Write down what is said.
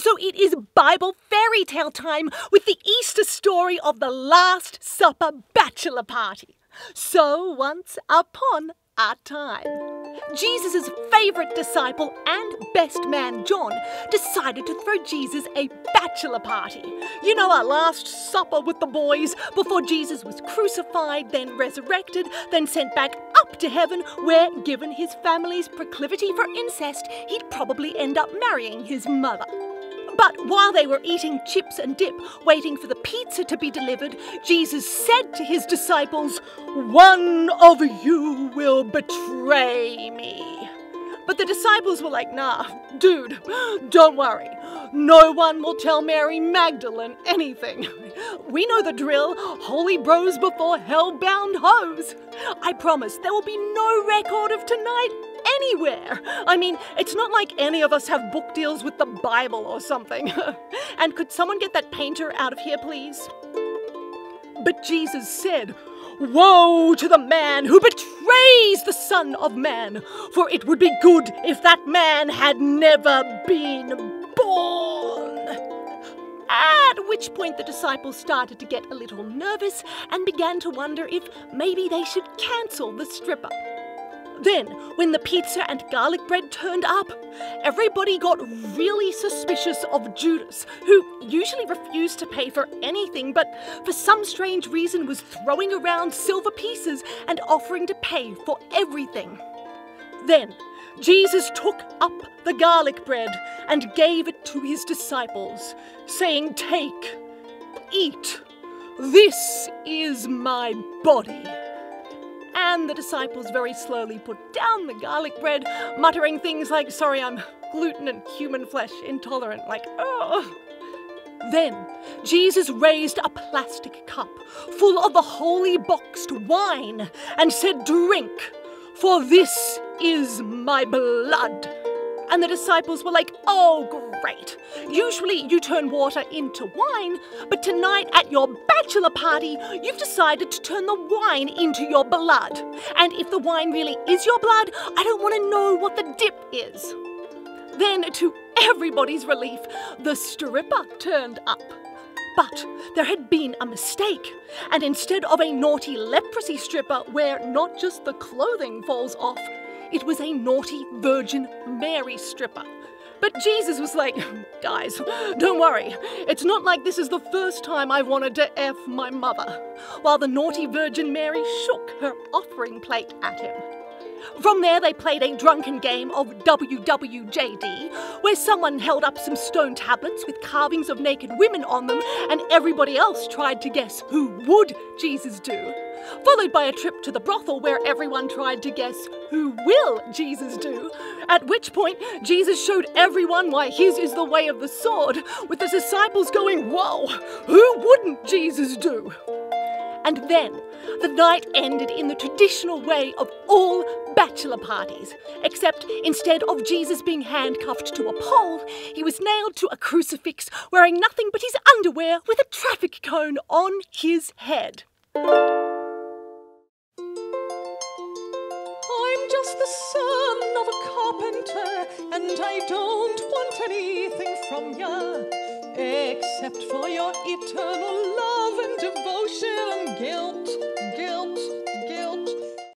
So it is Bible fairy tale time with the Easter story of the Last Supper bachelor party. So once upon a time, Jesus' favourite disciple and best man John decided to throw Jesus a bachelor party. You know, our last supper with the boys before Jesus was crucified, then resurrected, then sent back up to heaven, where, given his family's proclivity for incest, he'd probably end up marrying his mother. But while they were eating chips and dip, waiting for the pizza to be delivered, Jesus said to his disciples, "One of you will betray me." But the disciples were like, "Nah, dude, don't worry. No one will tell Mary Magdalene anything. We know the drill. Holy bros before hell-bound hoes. I promise there will be no record of tonight anywhere. I mean, it's not like any of us have book deals with the Bible or something." And could someone get that painter out of here, please? But Jesus said, "Woe to the man who betrays the Son of Man, for it would be good if that man had never been born." At which point the disciples started to get a little nervous and began to wonder if maybe they should cancel the stripper. Then, when the pizza and garlic bread turned up, everybody got really suspicious of Judas, who usually refused to pay for anything, but for some strange reason was throwing around silver pieces and offering to pay for everything. Then, Jesus took up the garlic bread and gave it to his disciples, saying, "Take, eat, this is my body." And the disciples very slowly put down the garlic bread, muttering things like, "Sorry, I'm gluten and human flesh intolerant," like, "Oh." Then Jesus raised a plastic cup full of the holy boxed wine and said, "Drink, for this is my blood." And the disciples were like, "Oh, great. Usually you turn water into wine, but tonight at your bachelor party, you've decided to turn the wine into your blood. And if the wine really is your blood, I don't want to know what the dip is." Then, to everybody's relief, the stripper turned up. But there had been a mistake, and instead of a naughty leprosy stripper where not just the clothing falls off, it was a naughty Virgin Mary stripper. But Jesus was like, "Guys, don't worry. It's not like this is the first time I wanted to F my mother," while the naughty Virgin Mary shook her offering plate at him. From there, they played a drunken game of WWJD, where someone held up some stone tablets with carvings of naked women on them, and everybody else tried to guess who would Jesus do, followed by a trip to the brothel where everyone tried to guess who will Jesus do, at which point Jesus showed everyone why his is the way of the sword, with the disciples going, "Whoa, who wouldn't Jesus do?" And then the night ended in the traditional way of all bachelor parties, except instead of Jesus being handcuffed to a pole, he was nailed to a crucifix wearing nothing but his underwear with a traffic cone on his head. "I'm just the son of a carpenter, and I don't want anything from ya, except for your eternal love and devotion and guilt.